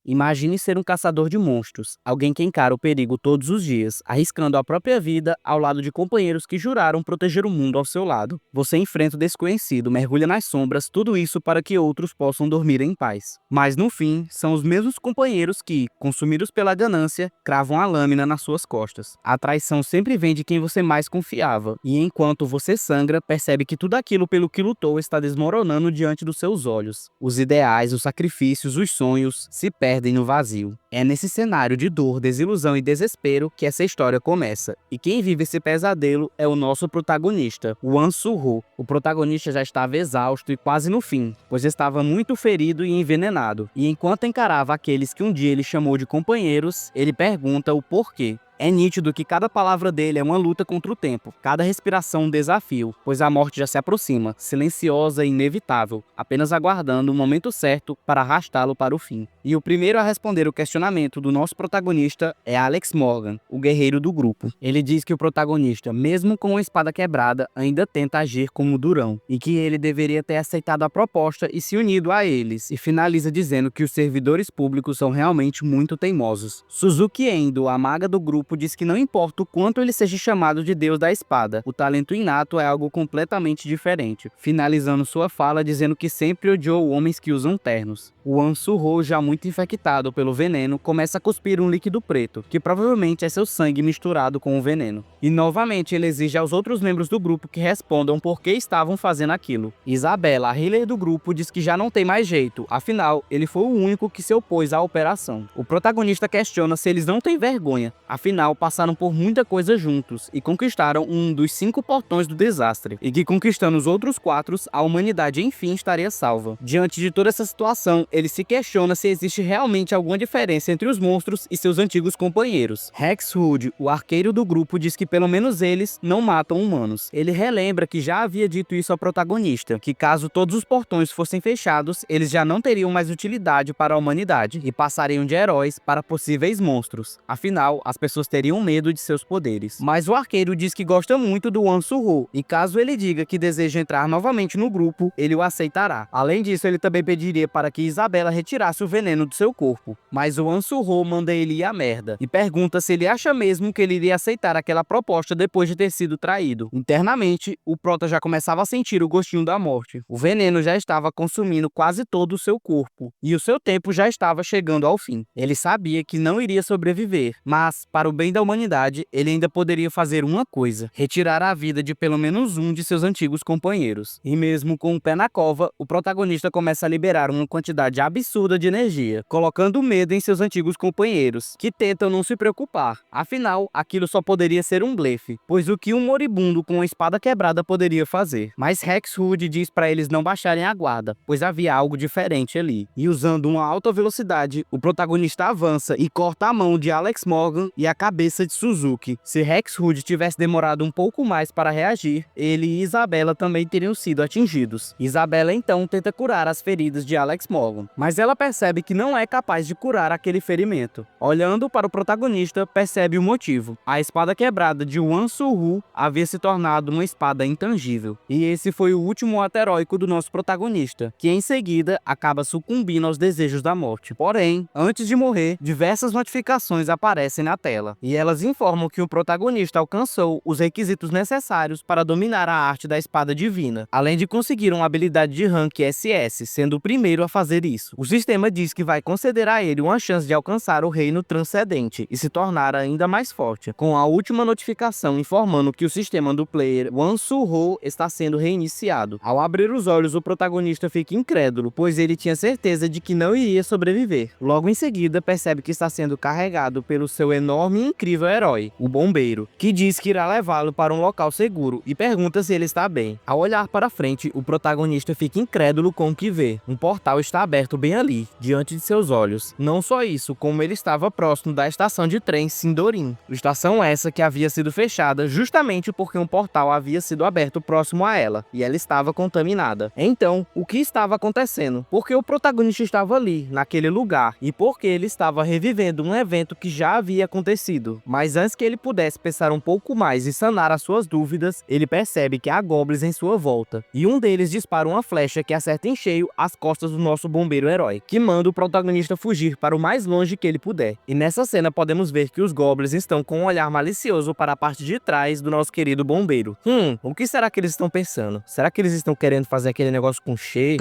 Imagine ser um caçador de monstros, alguém que encara o perigo todos os dias, arriscando a própria vida ao lado de companheiros que juraram proteger o mundo ao seu lado. Você enfrenta o desconhecido, mergulha nas sombras, tudo isso para que outros possam dormir em paz. Mas no fim, são os mesmos companheiros que, consumidos pela ganância, cravam a lâmina nas suas costas. A traição sempre vem de quem você mais confiava, e enquanto você sangra, percebe que tudo aquilo pelo que lutou está desmoronando diante dos seus olhos. Os ideais, os sacrifícios, os sonhos se perdem no vazio. É nesse cenário de dor, desilusão e desespero que essa história começa. E quem vive esse pesadelo é o nosso protagonista, o Wan Su-ho. O protagonista já estava exausto e quase no fim, pois estava muito ferido e envenenado. E enquanto encarava aqueles que um dia ele chamou de companheiros, ele pergunta o porquê. É nítido que cada palavra dele é uma luta contra o tempo, cada respiração um desafio, pois a morte já se aproxima, silenciosa e inevitável, apenas aguardando o momento certo para arrastá-lo para o fim. E o primeiro a responder o questionamento do nosso protagonista é Alex Morgan, o guerreiro do grupo. Ele diz que o protagonista, mesmo com a espada quebrada, ainda tenta agir como Durão, e que ele deveria ter aceitado a proposta e se unido a eles, e finaliza dizendo que os servidores públicos são realmente muito teimosos. Suzuki Endo, a maga do grupo, diz que não importa o quanto ele seja chamado de Deus da Espada, o talento inato é algo completamente diferente, finalizando sua fala dizendo que sempre odiou homens que usam ternos. O Wan Su-ho, já muito infectado pelo veneno, começa a cuspir um líquido preto, que provavelmente é seu sangue misturado com o veneno. E novamente ele exige aos outros membros do grupo que respondam por que estavam fazendo aquilo. Isabela, a healer do grupo, diz que já não tem mais jeito, afinal, ele foi o único que se opôs à operação. O protagonista questiona se eles não têm vergonha, afinal passaram por muita coisa juntos e conquistaram um dos 5 portões do desastre, e que conquistando os outros 4, a humanidade enfim estaria salva. Diante de toda essa situação, ele se questiona se existe realmente alguma diferença entre os monstros e seus antigos companheiros. Rex Hood, o arqueiro do grupo, diz que pelo menos eles não matam humanos. Ele relembra que já havia dito isso ao protagonista, que caso todos os portões fossem fechados, eles já não teriam mais utilidade para a humanidade e passariam de heróis para possíveis monstros. Afinal, as pessoas teriam medo de seus poderes. Mas o arqueiro diz que gosta muito do Wan Su-ho, e caso ele diga que deseja entrar novamente no grupo, ele o aceitará. Além disso, ele também pediria para que Isabela retirasse o veneno do seu corpo. Mas o Wan Su-ho manda ele ir à merda, e pergunta se ele acha mesmo que ele iria aceitar aquela proposta depois de ter sido traído. Internamente, o prota já começava a sentir o gostinho da morte. O veneno já estava consumindo quase todo o seu corpo, e o seu tempo já estava chegando ao fim. Ele sabia que não iria sobreviver, mas, para o bem da humanidade, ele ainda poderia fazer uma coisa: retirar a vida de pelo menos um de seus antigos companheiros. E mesmo com o pé na cova, o protagonista começa a liberar uma quantidade absurda de energia, colocando medo em seus antigos companheiros, que tentam não se preocupar. Afinal, aquilo só poderia ser um blefe, pois o que um moribundo com a espada quebrada poderia fazer? Mas Rex Hood diz para eles não baixarem a guarda, pois havia algo diferente ali. E usando uma alta velocidade, o protagonista avança e corta a mão de Alex Morgan e a cabeça de Suzuki. Se Rex Hood tivesse demorado um pouco mais para reagir, ele e Isabela também teriam sido atingidos. Isabela então tenta curar as feridas de Alex Morgan, mas ela percebe que não é capaz de curar aquele ferimento. Olhando para o protagonista, percebe o motivo. A espada quebrada de Wan Su-ho havia se tornado uma espada intangível. E esse foi o último ato heróico do nosso protagonista, que em seguida acaba sucumbindo aos desejos da morte. Porém, antes de morrer, diversas notificações aparecem na tela, e elas informam que o protagonista alcançou os requisitos necessários para dominar a arte da espada divina, além de conseguir uma habilidade de rank SS, sendo o primeiro a fazer isso. O sistema diz que vai conceder a ele uma chance de alcançar o reino transcendente e se tornar ainda mais forte, com a última notificação informando que o sistema do player Wan Su-ho está sendo reiniciado. Ao abrir os olhos, o protagonista fica incrédulo, pois ele tinha certeza de que não iria sobreviver. Logo em seguida, percebe que está sendo carregado pelo seu enorme e incrível herói, o bombeiro, que diz que irá levá-lo para um local seguro e pergunta se ele está bem. Ao olhar para frente, o protagonista fica incrédulo com o que vê. Um portal está aberto bem ali, diante de seus olhos. Não só isso, como ele estava próximo da estação de trem Sindorin. Estação essa que havia sido fechada justamente porque um portal havia sido aberto próximo a ela, e ela estava contaminada. Então, o que estava acontecendo? Porque o protagonista estava ali, naquele lugar, e porque ele estava revivendo um evento que já havia acontecido. Mas antes que ele pudesse pensar um pouco mais e sanar as suas dúvidas, ele percebe que há goblins em sua volta, e um deles dispara uma flecha que acerta em cheio as costas do nosso bombeiro herói, que manda o protagonista fugir para o mais mais longe que ele puder. E nessa cena podemos ver que os goblins estão com um olhar malicioso para a parte de trás do nosso querido bombeiro. O que será que eles estão pensando? Será que eles estão querendo fazer aquele negócio com Che?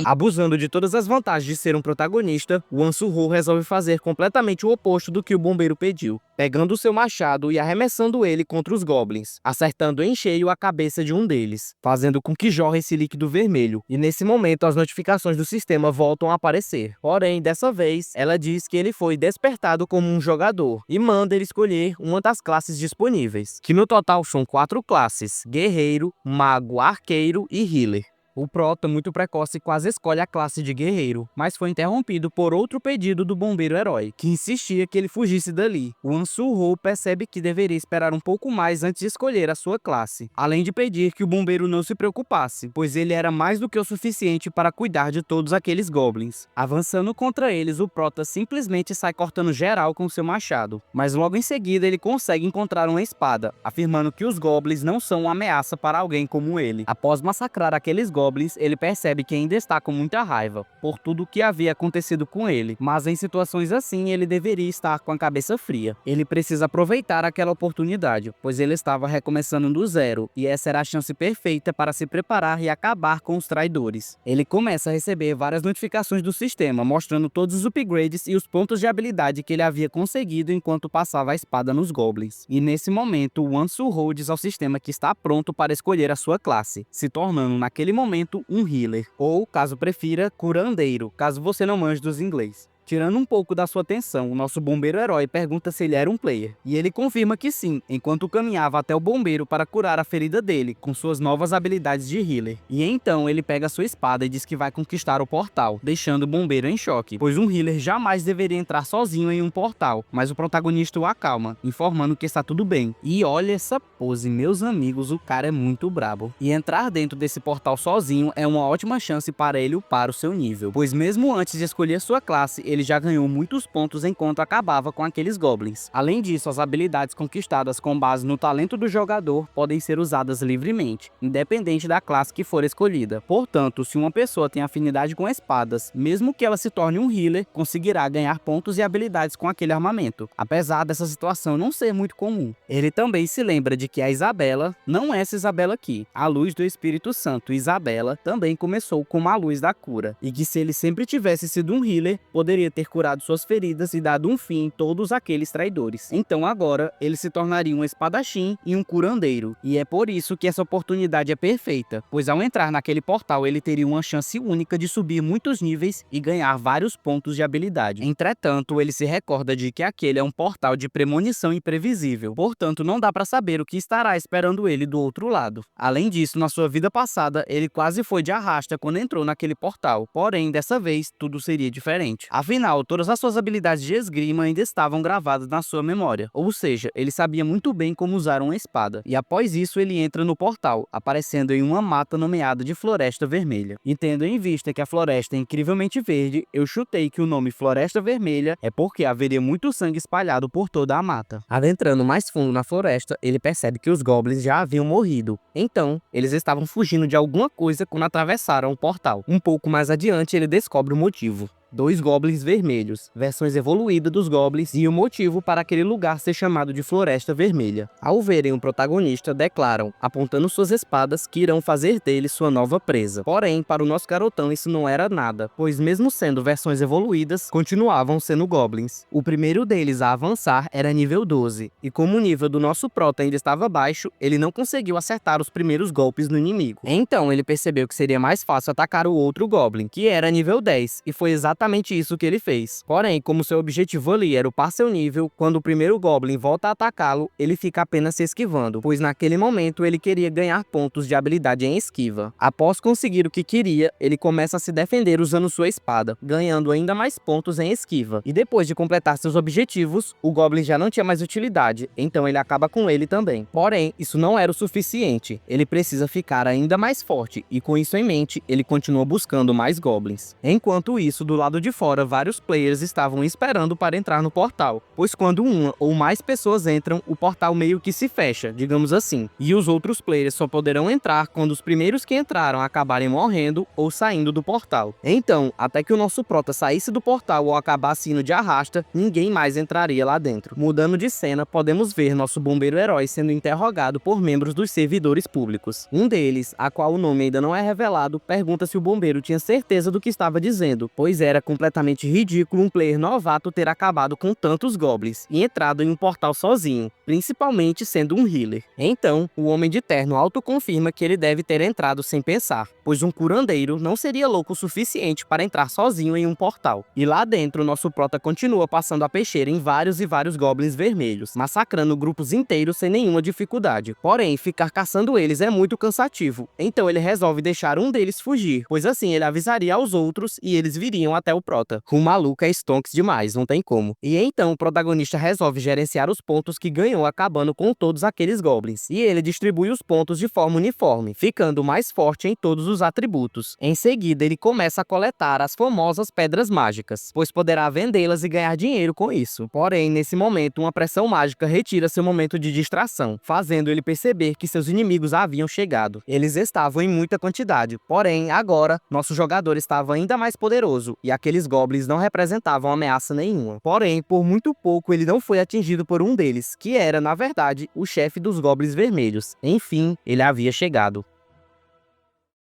Abusando de todas as vantagens de ser um protagonista, o Ansu-Ho resolve fazer completamente o oposto do que o bombeiro pediu, pegando o seu machado e arremessando ele contra os goblins, acertando em cheio a cabeça de um deles, fazendo com que jorre esse líquido vermelho. E nesse momento as notificações do sistema voltam a aparecer. Porém, dessa vez, ela diz que ele foi despertado como um jogador e manda ele escolher uma das classes disponíveis, que no total são 4 classes: guerreiro, mago, arqueiro e healer. O Prota, muito precoce, quase escolhe a classe de guerreiro, mas foi interrompido por outro pedido do bombeiro herói, que insistia que ele fugisse dali. O Ansu-Ho percebe que deveria esperar um pouco mais antes de escolher a sua classe, além de pedir que o bombeiro não se preocupasse, pois ele era mais do que o suficiente para cuidar de todos aqueles goblins. Avançando contra eles, o Prota simplesmente sai cortando geral com seu machado, mas logo em seguida ele consegue encontrar uma espada, afirmando que os goblins não são uma ameaça para alguém como ele. Após massacrar aqueles goblins, ele percebe que ainda está com muita raiva por tudo o que havia acontecido com ele, mas em situações assim ele deveria estar com a cabeça fria. Ele precisa aproveitar aquela oportunidade, pois ele estava recomeçando do zero e essa era a chance perfeita para se preparar e acabar com os traidores. Ele começa a receber várias notificações do sistema, mostrando todos os upgrades e os pontos de habilidade que ele havia conseguido enquanto passava a espada nos goblins. E nesse momento, o Ansu-Ho diz ao sistema que está pronto para escolher a sua classe, se tornando naquele momento um healer, ou, caso prefira, curandeiro, caso você não manje dos inglês. Tirando um pouco da sua atenção, o nosso bombeiro herói pergunta se ele era um player, e ele confirma que sim, enquanto caminhava até o bombeiro para curar a ferida dele, com suas novas habilidades de healer. E então ele pega sua espada e diz que vai conquistar o portal, deixando o bombeiro em choque, pois um healer jamais deveria entrar sozinho em um portal, mas o protagonista o acalma, informando que está tudo bem. E olha essa pose, meus amigos, o cara é muito brabo. E entrar dentro desse portal sozinho é uma ótima chance para ele upar o seu nível, pois mesmo antes de escolher sua classe, ele já ganhou muitos pontos enquanto acabava com aqueles goblins. Além disso, as habilidades conquistadas com base no talento do jogador podem ser usadas livremente, independente da classe que for escolhida. Portanto, se uma pessoa tem afinidade com espadas, mesmo que ela se torne um healer, conseguirá ganhar pontos e habilidades com aquele armamento, apesar dessa situação não ser muito comum. Ele também se lembra de que a Isabela não é essa Isabela aqui. A luz do Espírito Santo, Isabela, também começou como a luz da cura, e que se ele sempre tivesse sido um healer, poderia ter curado suas feridas e dado um fim em todos aqueles traidores. Então agora, ele se tornaria um espadachim e um curandeiro. E é por isso que essa oportunidade é perfeita, pois ao entrar naquele portal ele teria uma chance única de subir muitos níveis e ganhar vários pontos de habilidade. Entretanto, ele se recorda de que aquele é um portal de premonição imprevisível, portanto não dá para saber o que estará esperando ele do outro lado. Além disso, na sua vida passada, ele quase foi de arrasta quando entrou naquele portal, porém dessa vez tudo seria diferente. Afinal, todas as suas habilidades de esgrima ainda estavam gravadas na sua memória, ou seja, ele sabia muito bem como usar uma espada. E após isso ele entra no portal, aparecendo em uma mata nomeada de Floresta Vermelha. E tendo em vista que a floresta é incrivelmente verde, eu chutei que o nome Floresta Vermelha é porque haveria muito sangue espalhado por toda a mata. Adentrando mais fundo na floresta, ele percebe que os goblins já haviam morrido. Então, eles estavam fugindo de alguma coisa quando atravessaram o portal. Um pouco mais adiante, ele descobre o motivo. 2 goblins vermelhos, versões evoluídas dos goblins, e o motivo para aquele lugar ser chamado de Floresta Vermelha. Ao verem o protagonista, declaram, apontando suas espadas, que irão fazer dele sua nova presa. Porém, para o nosso garotão isso não era nada, pois mesmo sendo versões evoluídas, continuavam sendo goblins. O primeiro deles a avançar era nível 12, e como o nível do nosso prota ainda estava baixo, ele não conseguiu acertar os primeiros golpes no inimigo. Então ele percebeu que seria mais fácil atacar o outro goblin, que era nível 10, e foi exatamente isso que ele fez. Porém, como seu objetivo ali era upar seu nível, quando o primeiro Goblin volta a atacá-lo, ele fica apenas se esquivando, pois naquele momento ele queria ganhar pontos de habilidade em esquiva. Após conseguir o que queria, ele começa a se defender usando sua espada, ganhando ainda mais pontos em esquiva. E depois de completar seus objetivos, o Goblin já não tinha mais utilidade, então ele acaba com ele também. Porém, isso não era o suficiente, ele precisa ficar ainda mais forte, e com isso em mente, ele continua buscando mais Goblins. Enquanto isso, do lado lado de fora vários players estavam esperando para entrar no portal, pois quando uma ou mais pessoas entram, o portal meio que se fecha, digamos assim, e os outros players só poderão entrar quando os primeiros que entraram acabarem morrendo ou saindo do portal. Então, até que o nosso prota saísse do portal ou acabasse indo de arrasta, ninguém mais entraria lá dentro. Mudando de cena, podemos ver nosso bombeiro herói sendo interrogado por membros dos servidores públicos. Um deles, a qual o nome ainda não é revelado, pergunta se o bombeiro tinha certeza do que estava dizendo, pois era completamente ridículo um player novato ter acabado com tantos goblins e entrado em um portal sozinho, principalmente sendo um healer. Então, o Homem de Terno autoconfirma que ele deve ter entrado sem pensar, pois um curandeiro não seria louco o suficiente para entrar sozinho em um portal. E lá dentro, nosso prota continua passando a peixeira em vários e vários goblins vermelhos, massacrando grupos inteiros sem nenhuma dificuldade. Porém, ficar caçando eles é muito cansativo, então ele resolve deixar um deles fugir, pois assim ele avisaria aos outros e eles viriam até o prota. O maluco é stonks demais, não tem como. E então o protagonista resolve gerenciar os pontos que ganhou acabando com todos aqueles goblins, e ele distribui os pontos de forma uniforme, ficando mais forte em todos os atributos. Em seguida, ele começa a coletar as famosas pedras mágicas, pois poderá vendê-las e ganhar dinheiro com isso. Porém, nesse momento, uma pressão mágica retira seu momento de distração, fazendo ele perceber que seus inimigos haviam chegado. Eles estavam em muita quantidade, porém, agora, nosso jogador estava ainda mais poderoso, e aqueles goblins não representavam ameaça nenhuma. Porém, por muito pouco ele não foi atingido por um deles, que era, na verdade, o chefe dos goblins vermelhos. Enfim, ele havia chegado.